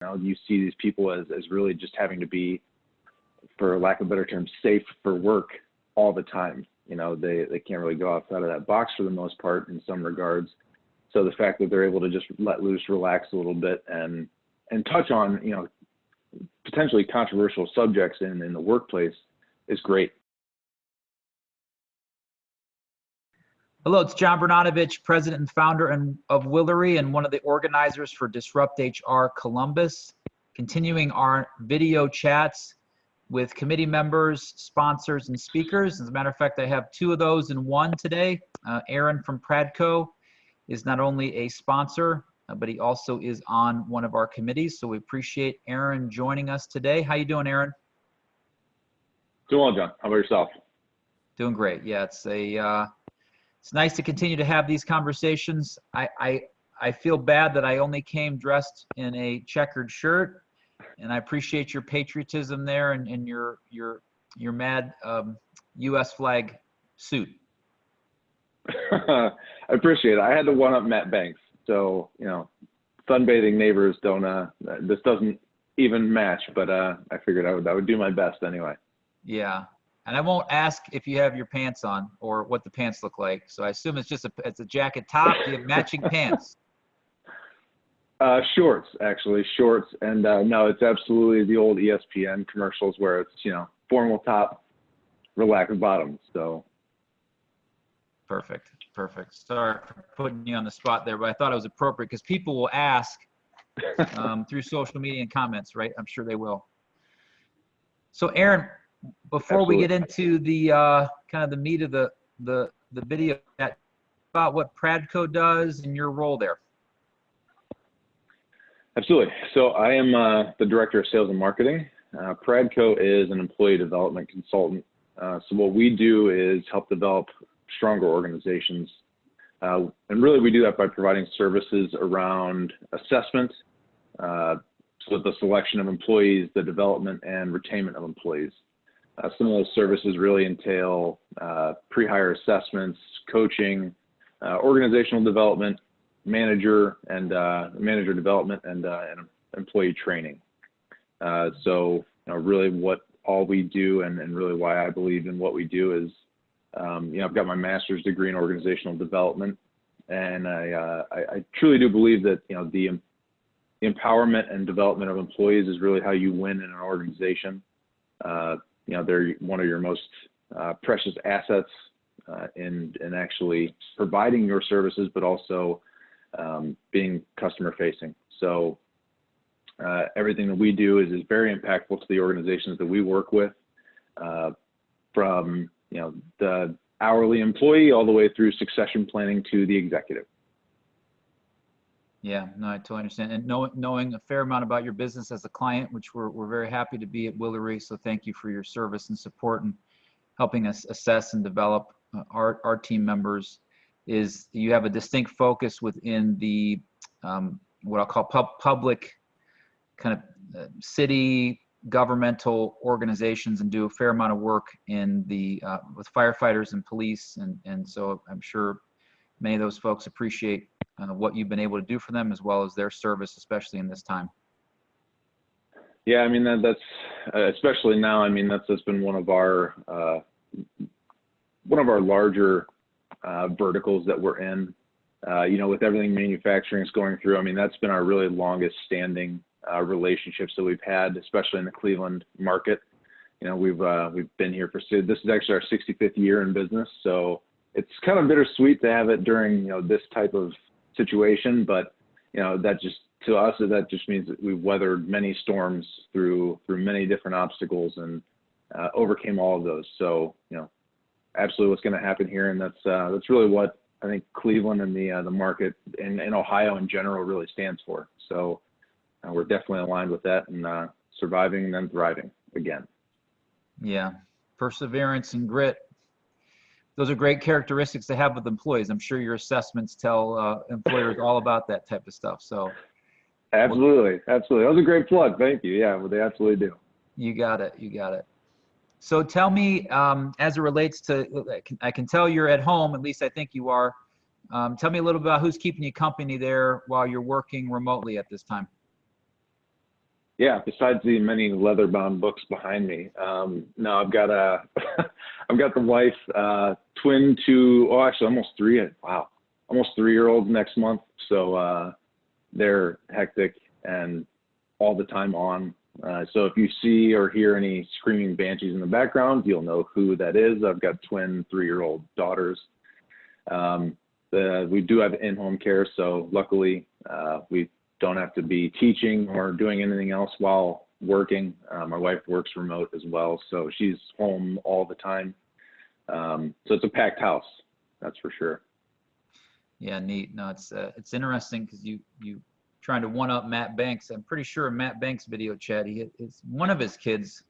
You see these people as really just having to be, for lack of a better term, safe for work all the time. They can't really go outside of that box for the most part in some regards. So the fact that they're able to just let loose, relax a little bit, and touch on, potentially controversial subjects in the workplace is great. Hello, it's John Bernanovich, president and founder of Willory and one of the organizers for DisruptHRCbus, continuing our video chats with committee members, sponsors, and speakers. As a matter of fact, I have two of those in one today. Aaron from PRADCO is not only a sponsor, but he also is on one of our committees. So we appreciate Aaron joining us today. How you doing, Aaron? Doing well, John. How about yourself? Doing great. Yeah, it's nice to continue to have these conversations. I feel bad that I only came dressed in a checkered shirt, and I appreciate your patriotism there and your mad U.S. flag suit. I appreciate it. I had to one-up Matt Banks, so sunbathing neighbors don't. This doesn't even match, but I figured I would do my best anyway. Yeah. And I won't ask if you have your pants on or what the pants look like. So I assume it's a jacket top. Do you have matching pants? Shorts, actually, shorts. And no, it's absolutely the old ESPN commercials where it's, formal top, relaxed bottom. So. Perfect. Sorry for putting you on the spot there, but I thought it was appropriate because people will ask through social media and comments, right? I'm sure they will. So Aaron, before we get into the kind of the meat of the video, about what PRADCO does and your role there. Absolutely. So I am the director of sales and marketing. PRADCO is an employee development consultant. So what we do is help develop stronger organizations. And really we do that by providing services around assessment, so the selection of employees, the development and retainment of employees. Some of those services really entail pre-hire assessments, coaching, organizational development, manager development, and employee training. So really what all we do and really why I believe in what we do is, I've got my master's degree in organizational development, and I truly do believe that the empowerment and development of employees is really how you win in an organization. They're one of your most precious assets in actually providing your services, but also being customer facing. So everything that we do is very impactful to the organizations that we work with, from the hourly employee all the way through succession planning to the executive. Yeah, no, I totally understand. And knowing a fair amount about your business as a client, which we're very happy to be at Willory. So thank you for your service and support and helping us assess and develop our team members. Is you have a distinct focus within the what I'll call public kind of city governmental organizations, and do a fair amount of work in the with firefighters and police, and so I'm sure many of those folks appreciate what you've been able to do for them, as well as their service, especially in this time. Yeah, I mean that's especially now. I mean that's been one of our larger verticals that we're in. With everything manufacturing is going through. I mean that's been our really longest standing relationships that we've had, especially in the Cleveland market. We've been here for, this is actually our 65th year in business, so it's kind of bittersweet to have it during this type of situation, but that just, to us, that just means that we've weathered many storms through many different obstacles and overcame all of those. So absolutely what's going to happen here, and that's really what I think Cleveland and the market and Ohio in general really stands for. So we're definitely aligned with that, and surviving and then thriving again. Yeah, perseverance and grit. Those are great characteristics to have with employees. I'm sure your assessments tell employers all about that type of stuff. So, absolutely. That was a great plug. Thank you. Yeah, well, they absolutely do. You got it. So tell me, as it relates to, I can tell you're at home. At least I think you are. Tell me a little bit about who's keeping you company there while you're working remotely at this time. Yeah, besides the many leather-bound books behind me, no, I've got a, I've got the wife, twin to, oh, actually almost three. Wow, almost 3-year-olds next month. So they're hectic and all the time on. So if you see or hear any screaming banshees in the background, you'll know who that is. I've got twin 3-year-old daughters. We do have in-home care, so luckily we don't have to be teaching or doing anything else while working. My wife works remote as well, so she's home all the time. So it's a packed house, that's for sure. Yeah, neat. No, it's interesting because you trying to one up Matt Banks. I'm pretty sure in Matt Banks' video chat, one of his kids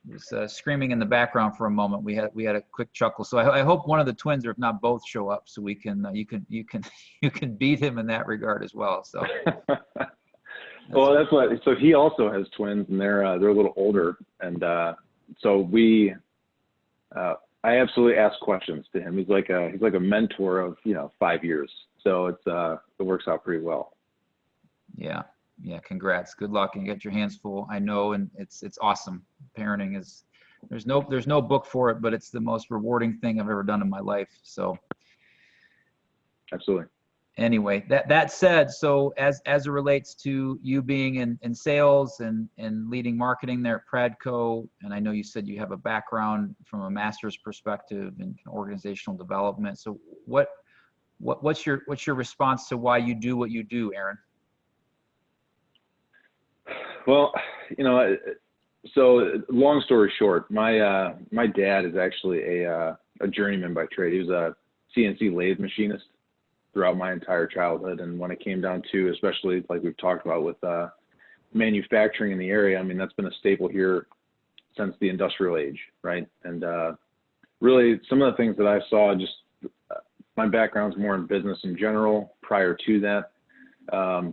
was screaming in the background for a moment. We had a quick chuckle. So I hope one of the twins, or if not both, show up so we can you can beat him in that regard as well. So. Well, that's what. So he also has twins, and they're a little older, and so I absolutely ask questions to him. He's like a mentor of 5 years. So it works out pretty well. Yeah. Congrats. Good luck, and get your hands full. I know, and it's awesome. Parenting is there's no book for it, but it's the most rewarding thing I've ever done in my life. So. Absolutely. Anyway, that said, so as it relates to you being in sales and leading marketing there at PRADCO, and I know you said you have a background from a master's perspective in organizational development. So what's your response to why you do what you do, Aaron? Well, so long story short, my dad is actually a journeyman by trade. He was a CNC lathe machinist throughout my entire childhood. And when it came down to, especially like we've talked about with manufacturing in the area, I mean, that's been a staple here since the industrial age, right? And really some of the things that I saw, just my background's more in business in general prior to that.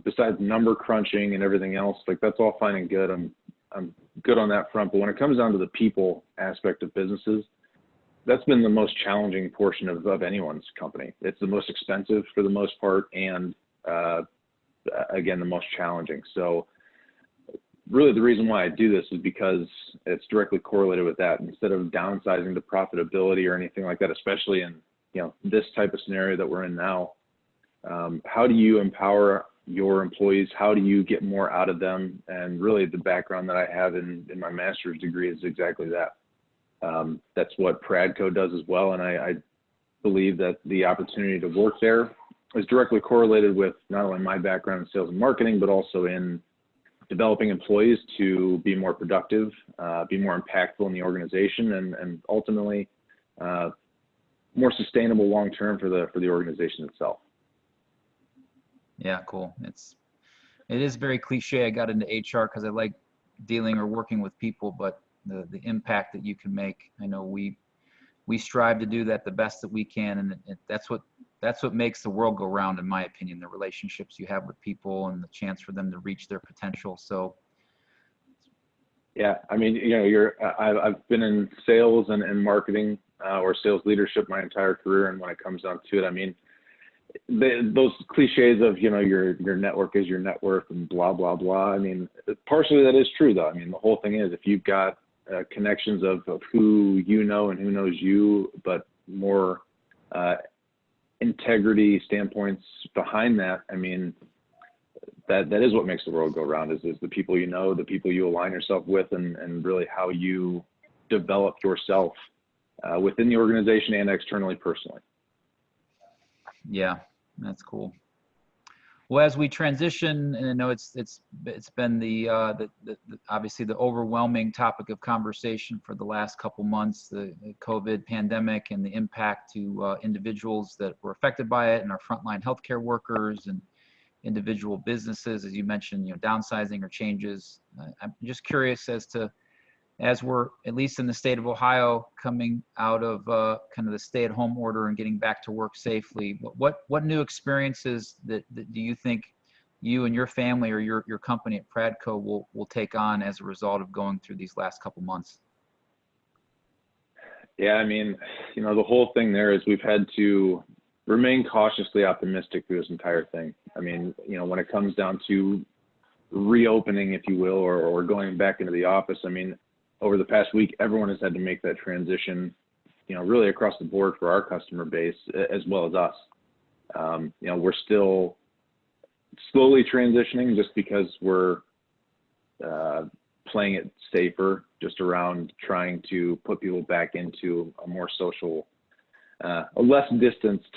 Besides number crunching and everything else, like that's all fine and good. I'm good on that front. But when it comes down to the people aspect of businesses, that's been the most challenging portion of anyone's company. It's the most expensive for the most part, and again, the most challenging. So really the reason why I do this is because it's directly correlated with that. Instead of downsizing the profitability or anything like that, especially in this type of scenario that we're in now, how do you empower your employees? How do you get more out of them? And really the background that I have in my master's degree is exactly that. That's what PRADCO does as well. And I believe that the opportunity to work there is directly correlated with not only my background in sales and marketing, but also in developing employees to be more productive, be more impactful in the organization, and ultimately more sustainable long-term for the organization itself. Yeah, cool. It is very cliche. I got into HR because I like dealing or working with people, but the impact that you can make, I know we strive to do that the best that we can, and that's what makes the world go round, in my opinion. The relationships you have with people and the chance for them to reach their potential. So. Yeah, I mean, I've been in sales and marketing or sales leadership my entire career, and when it comes down to it, I mean, those cliches of your network is your net worth and blah blah blah. I mean, partially that is true though. I mean, the whole thing is if you've got connections of who you know and who knows you, but more integrity standpoints behind that. I mean, that is what makes the world go round. Is the people you know, the people you align yourself with, and really how you develop yourself within the organization and externally, personally. Yeah, that's cool. Well, as we transition, and I know it's been the obviously the overwhelming topic of conversation for the last couple months, the COVID pandemic and the impact to individuals that were affected by it, and our frontline healthcare workers and individual businesses, as you mentioned, downsizing or changes. I'm just curious as we're, at least in the state of Ohio, coming out of kind of the stay-at-home order and getting back to work safely, what new experiences that do you think you and your family or your company at PRADCO will take on as a result of going through these last couple months? Yeah, I mean, the whole thing there is we've had to remain cautiously optimistic through this entire thing. I mean, when it comes down to reopening, if you will, or going back into the office. I mean, over the past week, everyone has had to make that transition, really across the board for our customer base as well as us. We're still slowly transitioning just because we're playing it safer, just around trying to put people back into a more social, a less distanced,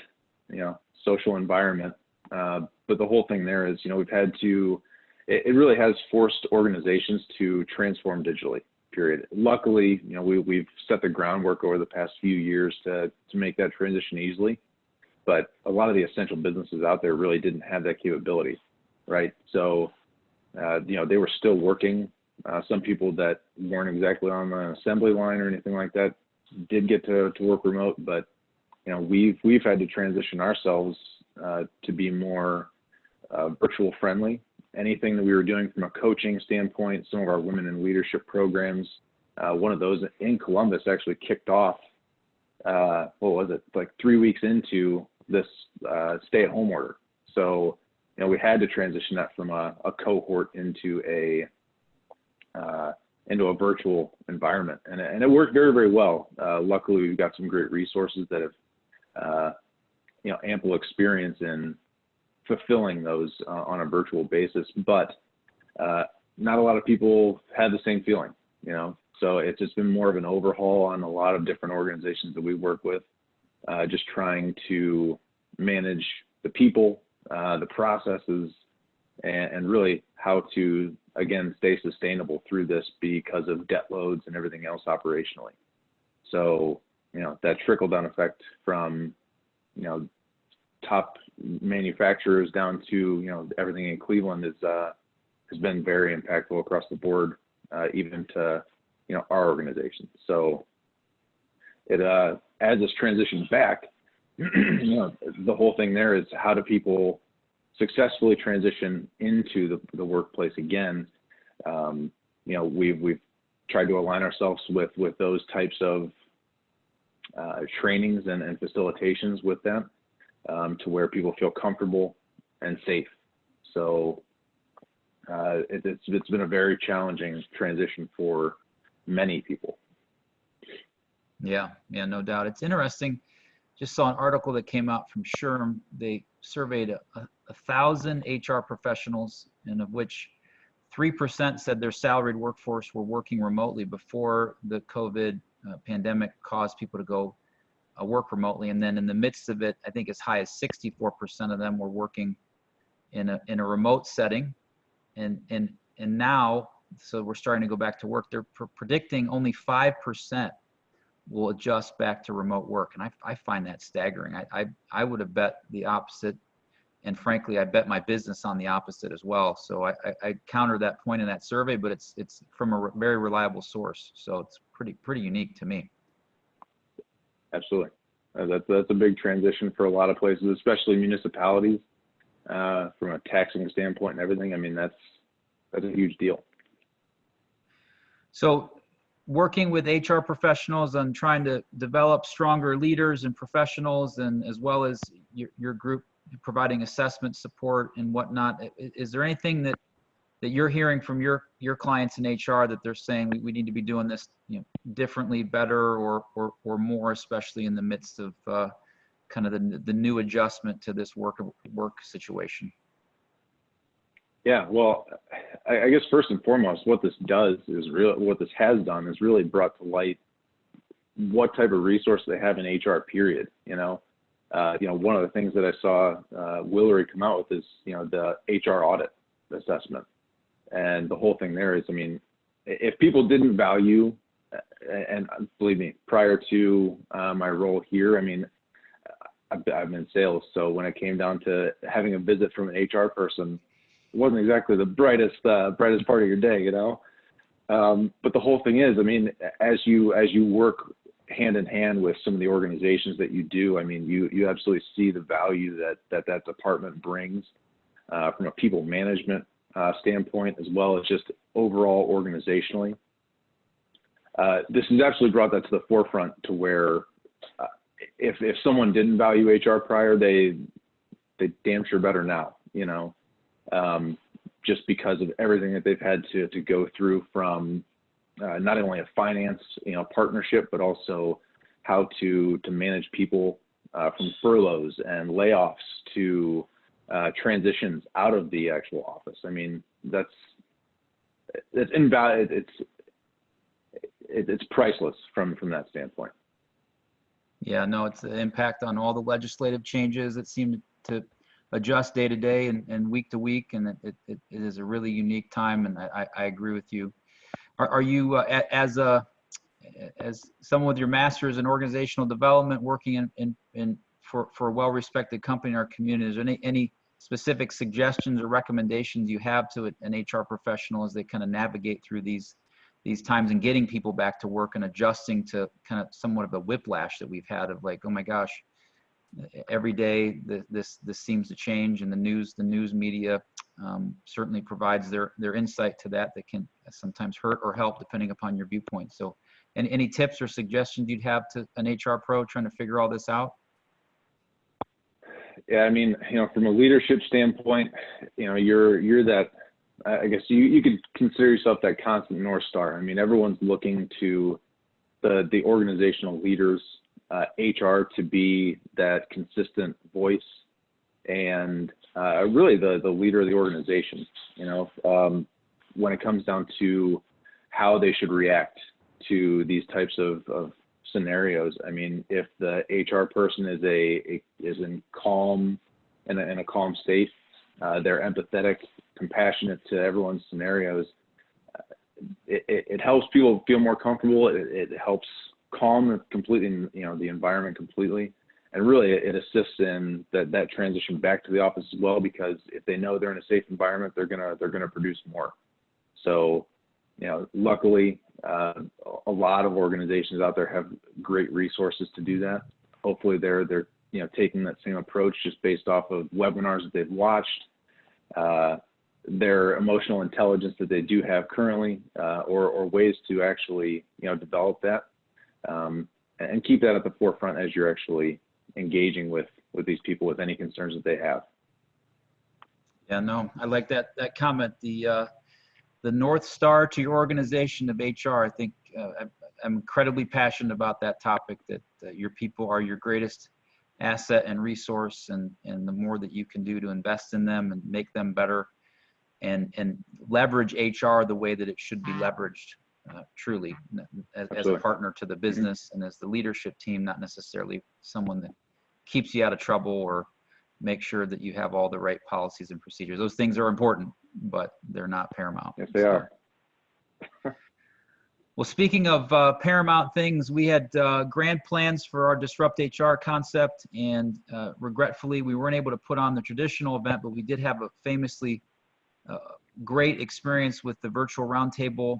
social environment. But the whole thing there is, we've had to, it really has forced organizations to transform digitally, period. Luckily, we've set the groundwork over the past few years to make that transition easily. But a lot of the essential businesses out there really didn't have that capability, right? So, they were still working. Some people that weren't exactly on the assembly line or anything like that did get to work remote, but we've had to transition ourselves to be more virtual friendly. Anything that we were doing from a coaching standpoint, some of our women in leadership programs, one of those in Columbus actually kicked off, what was it, like 3 weeks into this stay-at-home order. So, we had to transition that from a cohort into a virtual environment, and it worked very, very well. Luckily, we've got some great resources that have ample experience in fulfilling those on a virtual basis, but not a lot of people had the same feeling, so it's just been more of an overhaul on a lot of different organizations that we work with, just trying to manage the people, the processes, and really how to, again, stay sustainable through this because of debt loads and everything else operationally. So, that trickle-down effect from, top manufacturers down to, everything in Cleveland has been very impactful across the board, even to, our organization. So it, as this transitions back, the whole thing there is, how do people successfully transition into the workplace again? We've tried to align ourselves with those types of trainings and facilitations with them, to where people feel comfortable and safe. So it's been a very challenging transition for many people. Yeah, no doubt. It's interesting. Just saw an article that came out from SHRM. They surveyed 1,000 HR professionals, and of which 3% said their salaried workforce were working remotely before the COVID pandemic caused people to go work remotely. And then in the midst of it, I think as high as 64% of them were working in a remote setting. And now, so we're starting to go back to work. They're predicting only 5% will adjust back to remote work. And I find that staggering. I would have bet the opposite. And frankly, I bet my business on the opposite as well. So I counter that point in that survey, but it's from a very reliable source. So it's pretty unique to me. Absolutely. That's a big transition for a lot of places, especially municipalities, from a taxing standpoint and everything. I mean, that's a huge deal. So working with HR professionals on trying to develop stronger leaders and professionals, and as well as your group providing assessment support and whatnot, is there anything that you're hearing from your clients in HR that they're saying we need to be doing this differently, better, or more, especially in the midst of kind of the new adjustment to this work situation? Yeah, well, I guess first and foremost, what this has done is really brought to light what type of resource they have in HR, period. One of the things that I saw Willory come out with is, the HR audit assessment. And the whole thing there is, I mean, if people didn't value, and believe me, prior to my role here, I mean, I've been in sales. So when it came down to having a visit from an HR person, it wasn't exactly the brightest part of your day, but the whole thing is, I mean, as you work hand in hand with some of the organizations that you do, I mean, you absolutely see the value that department brings from a people management standpoint, as well as just overall organizationally. This has absolutely brought that to the forefront, to where if someone didn't value HR prior, they damn sure better now. just because of everything that they've had to go through from not only a finance partnership, but also how to manage people from furloughs and layoffs to transitions out of the actual office. I mean, that's invaluable. It's priceless from that standpoint. Yeah, no, it's the impact on all the legislative changes that seem to adjust day to day and week to week, and it is a really unique time, and I agree with you. Are you as someone with your master's in organizational development, working for a well-respected company in our community, is there any specific suggestions or recommendations you have to an HR professional as they kind of navigate through these times and getting people back to work and adjusting to kind of somewhat of a whiplash that we've had of like, oh my gosh, every day this seems to change, and the news media certainly provides their insight to that can sometimes hurt or help depending upon your viewpoint. So any tips or suggestions you'd have to an HR pro trying to figure all this out? Yeah, I mean, from a leadership standpoint, you're that, I guess you could consider yourself that constant North Star. I mean, everyone's looking to the organizational leaders, HR, to be that consistent voice and really the leader of the organization, when it comes down to how they should react to these types of scenarios. I mean, if the HR person is in a calm state, they're empathetic, compassionate to everyone's scenarios, it helps people feel more comfortable. It helps calm completely, the environment completely, and really it assists in that transition back to the office as well, because if they know they're in a safe environment, they're gonna produce more. So, luckily, a lot of organizations out there have great resources to do that. Hopefully they're taking that same approach just based off of webinars that they've watched, their emotional intelligence that they do have currently, or ways to actually develop that, and keep that at the forefront as you're actually engaging with these people with any concerns that they have. Yeah, no, I like that comment. The North Star to your organization of HR. I think I'm incredibly passionate about that topic, that your people are your greatest asset and resource, and the more that you can do to invest in them and make them better and leverage HR the way that it should be leveraged, truly, as a partner to the business and as the leadership team, not necessarily someone that keeps you out of trouble or make sure that you have all the right policies and procedures. Those things are important, but they're not paramount. Yes, they are. Well, speaking of paramount things, we had grand plans for our Disrupt HR concept, and regretfully, we weren't able to put on the traditional event, but we did have a famously great experience with the virtual roundtable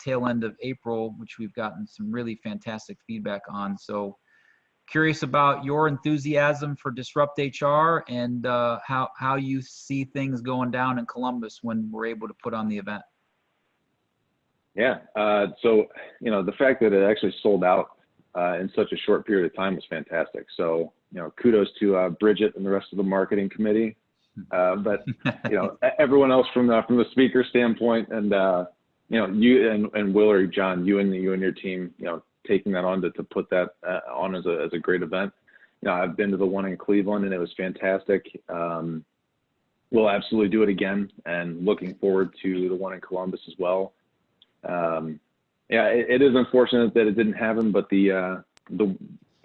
tail end of April, which we've gotten some really fantastic feedback on. So curious about your enthusiasm for Disrupt HR and how you see things going down in Columbus when we're able to put on the event. Yeah, so the fact that it actually sold out in such a short period of time was fantastic. So kudos to Bridget and the rest of the marketing committee, but everyone else from the speaker standpoint, and you and Willory, John, you and your team, taking that on to put that on as a great event. I've been to the one in Cleveland and it was fantastic. We'll absolutely do it again, and looking forward to the one in Columbus as well. Yeah, it is unfortunate that it didn't happen, but the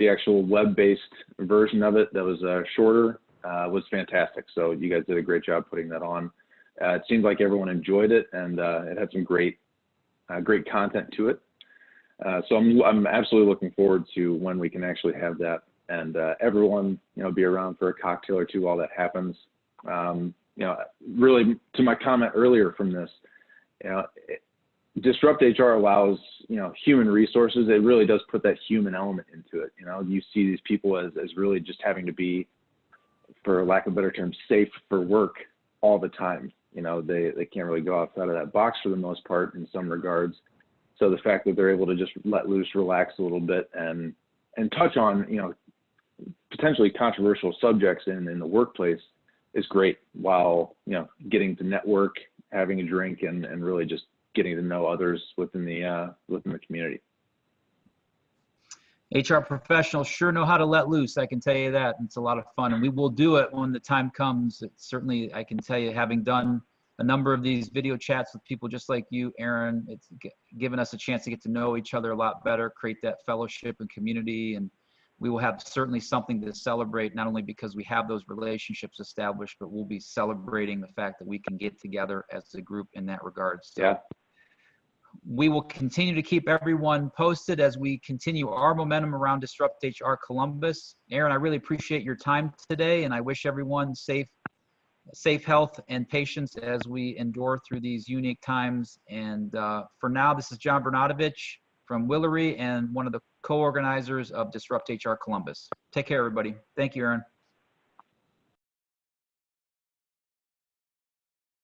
actual web-based version of it that was shorter was fantastic. So you guys did a great job putting that on. It seemed like everyone enjoyed it, and it had some great content to it. So I'm absolutely looking forward to when we can actually have that, and everyone be around for a cocktail or two while that happens. Really, to my comment earlier from this, Disrupt HR allows, human resources. It really does put that human element into it. You see these people as really just having to be, for lack of a better term, safe for work all the time. They can't really go outside of that box for the most part in some regards. So the fact that they're able to just let loose, relax a little bit, and touch on, potentially controversial subjects in the workplace is great, while, getting to network having a drink and really just getting to know others within the community. HR professionals sure know how to let loose. I can tell you that. It's a lot of fun, and we will do it when the time comes. It's certainly, I can tell you, having done a number of these video chats with people just like you, Aaron, it's given us a chance to get to know each other a lot better, create that fellowship and community, and we will have certainly something to celebrate, not only because we have those relationships established, but we'll be celebrating the fact that we can get together as a group in that regard. So yeah. We will continue to keep everyone posted as we continue our momentum around Disrupt HR Columbus. Aaron, I really appreciate your time today, and I wish everyone safe health and patience as we endure through these unique times. And for now, this is John Bernadovich from Willory and one of the co-organizers of Disrupt HR Columbus. Take care, everybody. Thank you, Aaron.